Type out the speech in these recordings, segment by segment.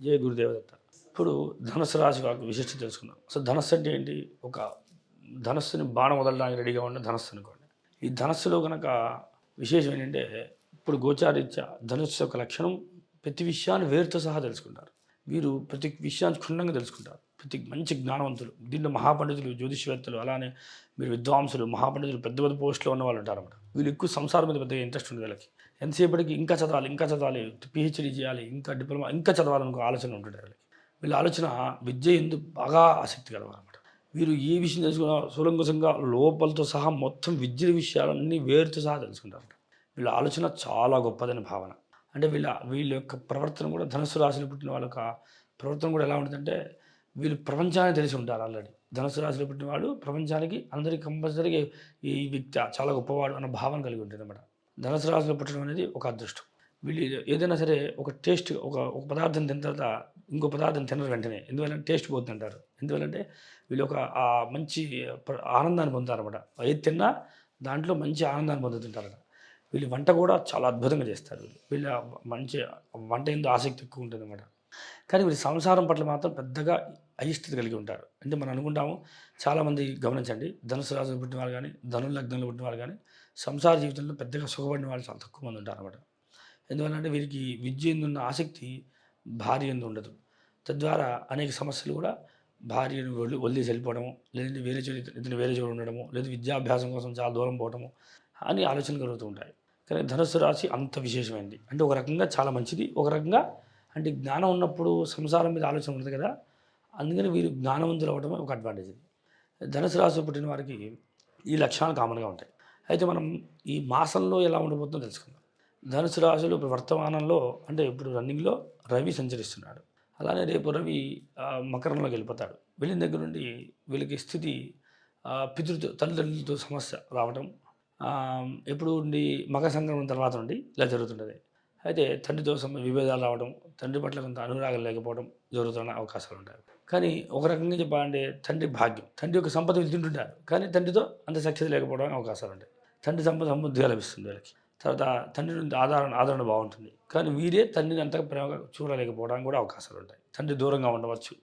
జయ గురుదేవదత్త. ఇప్పుడు ధనుస్సు రాశి వారికి విశిష్టత తెలుసుకుందాం. అసలు ధనస్సు అంటే ఏంటి? ఒక ధనస్సుని బాణం వదలడానికి రెడీగా ఉన్న ధనస్సు అనుకోండి. ఈ ధనస్సులో గనక విశేషం ఏంటంటే, ఇప్పుడు గోచారీత్యా ధనుస్సు యొక్క లక్షణం ప్రతి విషయాన్ని వేరుతో సహా తెలుసుకుంటారు. వీరు ప్రతి విషయాన్ని క్షుణ్ణంగా తెలుసుకుంటారు. ప్రతి మంచి జ్ఞానవంతులు, దీంట్లో మహాపండితులు, జ్యోతిషవేత్తలు, అలానే మీరు విద్వాంసులు, మహాపండితులు, పెద్ద పెద్ద పోస్టులో ఉన్న వాళ్ళు ఉంటారన్నమాట. వీళ్ళు ఎక్కువ సంసారం మీద పెద్దగా ఇంట్రెస్ట్ ఉంది వీళ్ళకి. ఎంతసేపటికి ఇంకా చదవాలి, ఇంకా చదవాలి, పీహెచ్డీ చేయాలి, ఇంకా డిప్లొమా, ఇంకా చదవాలనుకో ఆలోచన ఉంటుంది వీళ్ళకి. వీళ్ళ ఆలోచన విద్య ఎందు బాగా ఆసక్తి కలవాలన్నమాట. వీరు ఏ విషయం తెలుసుకున్నా సులంఘసంగా లోపలతో సహా మొత్తం విద్య విషయాలన్నీ వేరుతో సహా తెలుసుకుంటారు. వీళ్ళ ఆలోచన చాలా గొప్పదని భావన. అంటే వీళ్ళ యొక్క ప్రవర్తన కూడా ధనుస్సు రాశిలో పుట్టిన వాళ్ళ యొక్క ప్రవర్తన కూడా ఎలా ఉంటుందంటే, వీళ్ళు ప్రపంచాన్ని తెలిసి ఉంటారు ఆల్రెడీ. ధనుస్సు రాశిలో పుట్టిన వాడు ప్రపంచానికి అందరికీ కంపల్సరీగా ఈ వ్యక్తి చాలా గొప్పవాడు అన్న భావన కలిగి ఉంటుందన్నమాట. ధనుసు రాశిలో పుట్టడం అనేది ఒక అదృష్టం. వీళ్ళు ఏదైనా సరే ఒక టేస్ట్ ఒక పదార్థం తిన్న తర్వాత ఇంకో పదార్థం తినరు వెంటనే. ఎందువల్లంటే టేస్ట్ పోతుందంటారు. ఎందువల్లంటే వీళ్ళు ఒక మంచి ఆనందాన్ని పొందుతారన్నమాట. ఏది తిన్నా దాంట్లో మంచి ఆనందాన్ని పొందుతుంటారట. వీళ్ళు వంట కూడా చాలా అద్భుతంగా చేస్తారు. వీళ్ళ మంచి వంట ఎందు ఆసక్తి ఎక్కువ ఉంటుందన్నమాట. కానీ వీళ్ళు సంసారం పట్ల మాత్రం పెద్దగా అయిష్టత కలిగి ఉంటారు. అంటే మనం అనుకుంటాము, చాలామంది గమనించండి, ధనుసు రాశిలో పుట్టిన వాళ్ళు కానీ, ధను లగ్నంలో పుట్టిన వాళ్ళు కానీ సంసార జీవితంలో పెద్దగా సుఖపడిన వాళ్ళు చాలా తక్కువ మంది ఉంటారన్నమాట. ఎందువల్లంటే వీరికి విద్య ఎందు ఉన్న ఆసక్తి భార్య ఎందు ఉండదు. తద్వారా అనేక సమస్యలు కూడా భార్యను వదిలేసి వెళ్ళిపోవడము, లేదంటే వేరే చోటు ఇతను వేరే చోటు ఉండడము, లేదా విద్యాభ్యాసం కోసం చాలా దూరం పోవడము అని ఆలోచనలు కలుగుతూ ఉంటాయి. కానీ ధనుస్సు రాశి అంత విశేషమైనది. అంటే ఒక రకంగా చాలా మంచిది. ఒక రకంగా అంటే జ్ఞానం ఉన్నప్పుడు సంసారం మీద ఆలోచన ఉంటుంది కదా, అందుకని వీరు జ్ఞానవంతులు అవ్వడమే ఒక అడ్వాంటేజ్ ఇది. ధనుసు రాశిలో పుట్టిన వారికి ఈ లక్షణాలు కామన్గా ఉంటాయి. అయితే మనం ఈ మాసంలో ఎలా ఉండబోతుందో తెలుసుకుందాం. ధనుసు రాశిలో ఇప్పుడు వర్తమానంలో అంటే ఇప్పుడు రన్నింగ్లో రవి సంచరిస్తున్నాడు. అలానే రేపు రవి మకరంలోకి వెళ్ళిపోతాడు. వెళ్ళిన దగ్గర నుండి వీళ్ళకి స్థితి తల్లిదండ్రులతో సమస్య రావడం, ఎప్పుడు ఉండి మకర సంక్రమణ తర్వాత నుండి ఇలా జరుగుతుంటుంది. అయితే తండ్రితో విభేదాలు రావడం, తండ్రి పట్ల కొంత అనురాగం లేకపోవడం జరుగుతున్న అవకాశాలు ఉంటాయి. కానీ ఒక రకంగా చెప్పాలంటే తండ్రి భాగ్యం, తండ్రి యొక్క సంపద వీళ్ళు తింటుంటారు, కానీ తండ్రితో అంత సఖ్యత లేకపోవడానికి అవకాశాలు ఉంటాయి. తండ్రి సంపద సమృద్ధిగా లభిస్తుంది వీళ్ళకి. తర్వాత తండ్రి నుండి ఆదరణ బాగుంటుంది, కానీ వీరే తండ్రిని అంతగా ప్రేమగా చూడలేకపోవడానికి కూడా అవకాశాలు ఉంటాయి. తండ్రి దూరంగా ఉండవచ్చు,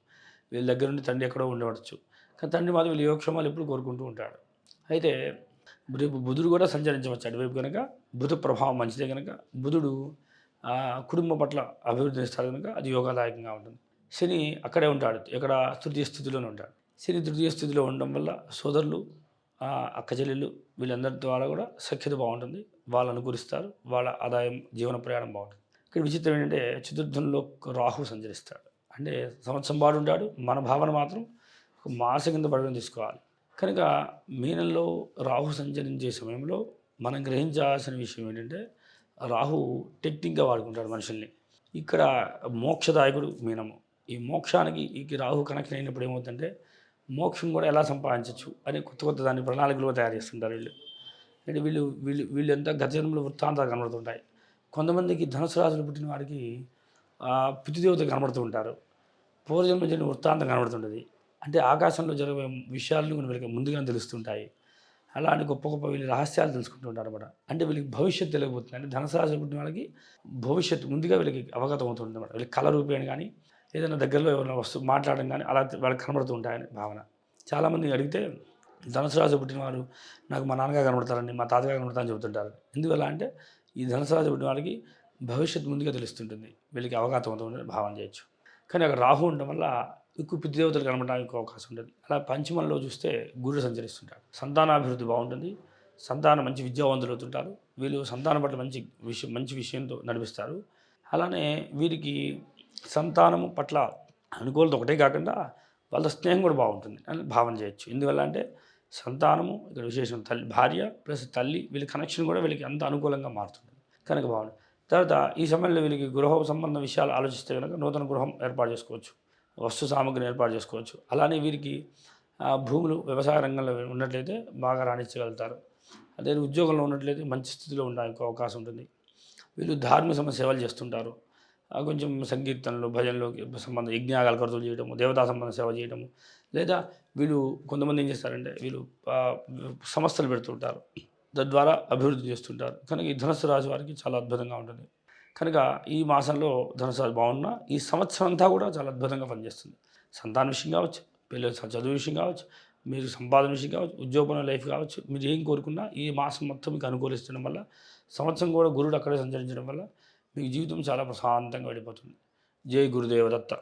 వీళ్ళ దగ్గర నుండి తండ్రి ఎక్కడో ఉండవచ్చు, కానీ తండ్రి మాత్రం వీళ్ళ యోగక్షేమాలు ఎప్పుడు కోరుకుంటూ ఉంటాడు. అయితే రేపు బుధుడు కూడా సంచరించవచ్చు అటువైపు కనుక, బుధ ప్రభావం మంచిదే కనుక, బుధుడు కుటుంబం పట్ల అభివృద్ధి ఇస్తాడు కనుక అది యోగదాయకంగా ఉంటుంది. శని అక్కడే ఉంటాడు, ఇక్కడ తృతీయ స్థితిలోనే ఉంటాడు. శని తృతీయ స్థితిలో ఉండడం వల్ల సోదరులు, అక్క చెల్లెళ్ళు వీళ్ళందరి ద్వారా కూడా సఖ్యత బాగుంటుంది. వాళ్ళు అనుకూలిస్తారు, వాళ్ళ ఆదాయం, జీవన ప్రయాణం బాగుంటుంది. ఇక్కడ విచిత్రం ఏంటంటే చతుర్థంలో రాహు సంచరిస్తాడు. అంటే సంవత్సరం పాటు ఉంటాడు, మన భావన మాత్రం ఒక మాసం కింద పడడం తీసుకోవాలి. కనుక మీనంలో రాహు సంచరించే సమయంలో మనం గ్రహించాల్సిన విషయం ఏంటంటే, రాహు టెక్నిక్గా వాడుకుంటాడు మనుషుల్ని. ఇక్కడ మోక్షదాయకుడు మీనము. ఈ మోక్షానికి ఈ రాహు కనెక్షన్ అయినప్పుడు ఏమవుతుందంటే, మోక్షం కూడా ఎలా సంపాదించవచ్చు అని కొత్త దాన్ని ప్రణాళికలు తయారు చేస్తుంటారు వీళ్ళు. అంటే వీళ్ళంతా గత జన్మలో వృత్తాంతాలు కనబడుతుంటాయి. కొంతమందికి ధనుసు రాశిలో పుట్టిన వారికి పితృదేవత కనబడుతూ ఉంటారు. పూర్వజన్మ జరిగిన వృత్తాంతం కనబడుతుంటుంది. అంటే ఆకాశంలో జరిగే విషయాలను వీళ్ళకి ముందుగానే తెలుస్తుంటాయి. అలాంటి గొప్ప గొప్ప వీళ్ళు రహస్యాలు తెలుసుకుంటూ ఉంటారు అన్నమాట. అంటే వీళ్ళకి భవిష్యత్తు తెలియబోతుంది. అంటే ధనుసు రాశిలో పుట్టిన వాళ్ళకి భవిష్యత్తు ముందుగా వీళ్ళకి అవగతం అవుతుంది అన్నమాట. వీళ్ళకి కళ రూపేణ కానీ, ఏదైనా దగ్గరలో ఎవరైనా వస్తువు మాట్లాడడం కానీ అలా వాళ్ళకి కనబడుతూ ఉంటాయని భావన. చాలామంది అడిగితే ధనుసు రాశిలో పుట్టిన వారు నాకు మా నాన్నగారు కనబడతారండి, మా తాతగారు కనబడతారని చెబుతుంటారు. ఎందువల్ల అంటే ఈ ధనుసు రాశిలో పుట్టిన వాళ్ళకి భవిష్యత్తు ముందుగా తెలుస్తుంటుంది, వీళ్ళకి అవగాహన అవుతుందని భావన చేయొచ్చు. కానీ అక్కడ రాహు ఉండడం వల్ల ఎక్కువ పితృదేవతలు కనబడడానికి అవకాశం ఉంటుంది. అలా పంచమంలో చూస్తే గురుడు సంచరిస్తుంటాడు. సంతానాభివృద్ధి బాగుంటుంది, సంతానం మంచి విద్యావంతులు అవుతుంటారు. వీళ్ళు సంతానం పట్ల మంచి విషయంతో నడిపిస్తారు. అలానే వీరికి సంతానము పట్ల అనుకూలత ఒకటే కాకుండా వాళ్ళ స్నేహం కూడా బాగుంటుంది అని భావన చేయొచ్చు. ఎందువల్ల అంటే సంతానము ఇక్కడ విశేషం, భార్య ప్లస్ తల్లి వీళ్ళ కనెక్షన్ కూడా వీళ్ళకి అంత అనుకూలంగా మారుతుంది కనుక బాగుంటుంది. తర్వాత ఈ సమయంలో వీళ్ళకి గృహ సంబంధ విషయాలు ఆలోచిస్తే కనుక నూతన గృహం ఏర్పాటు చేసుకోవచ్చు, వస్తు సామగ్రిని ఏర్పాటు చేసుకోవచ్చు. అలానే వీరికి భూములు వ్యవసాయ రంగంలో ఉన్నట్లయితే బాగా రాణించగలుగుతారు. అదే ఉద్యోగంలో ఉన్నట్లయితే మంచి స్థితిలో ఉండడానికి అవకాశం ఉంటుంది. వీళ్ళు ధార్మిక సేవలు చేస్తుంటారు. కొంచెం సంకీర్తనలు, భజనలు సంబంధ యజ్ఞయాగాలు ఖర్చులు చేయడము, దేవతా సంబంధ సేవ చేయడము, లేదా వీళ్ళు కొంతమంది ఏం చేస్తారంటే వీళ్ళు సంస్థలు పెడుతుంటారు, తద్వారా అభివృద్ధి చేస్తుంటారు. కనుక ఈ ధనుస్సు రాశి వారికి చాలా అద్భుతంగా ఉంటుంది. కనుక ఈ మాసంలో ధనుసు రాశి బాగున్నా ఈ సంవత్సరం అంతా కూడా చాలా అద్భుతంగా పనిచేస్తుంది. సంతాన విషయం కావచ్చు, పిల్లల చదువు విషయం కావచ్చు, మీరు సంపాదన విషయం కావచ్చు, ఉద్యోగ లైఫ్ కావచ్చు, మీరు ఏం కోరుకున్నా ఈ మాసం మొత్తం మీకు అనుకూలించడం వల్ల, సంవత్సరం కూడా గురుడు అక్కడే సంచరించడం వల్ల మీకు జీవితం చాలా ప్రశాంతంగా వెళ్ళిపోతుంది. జై గురుదేవదత్త.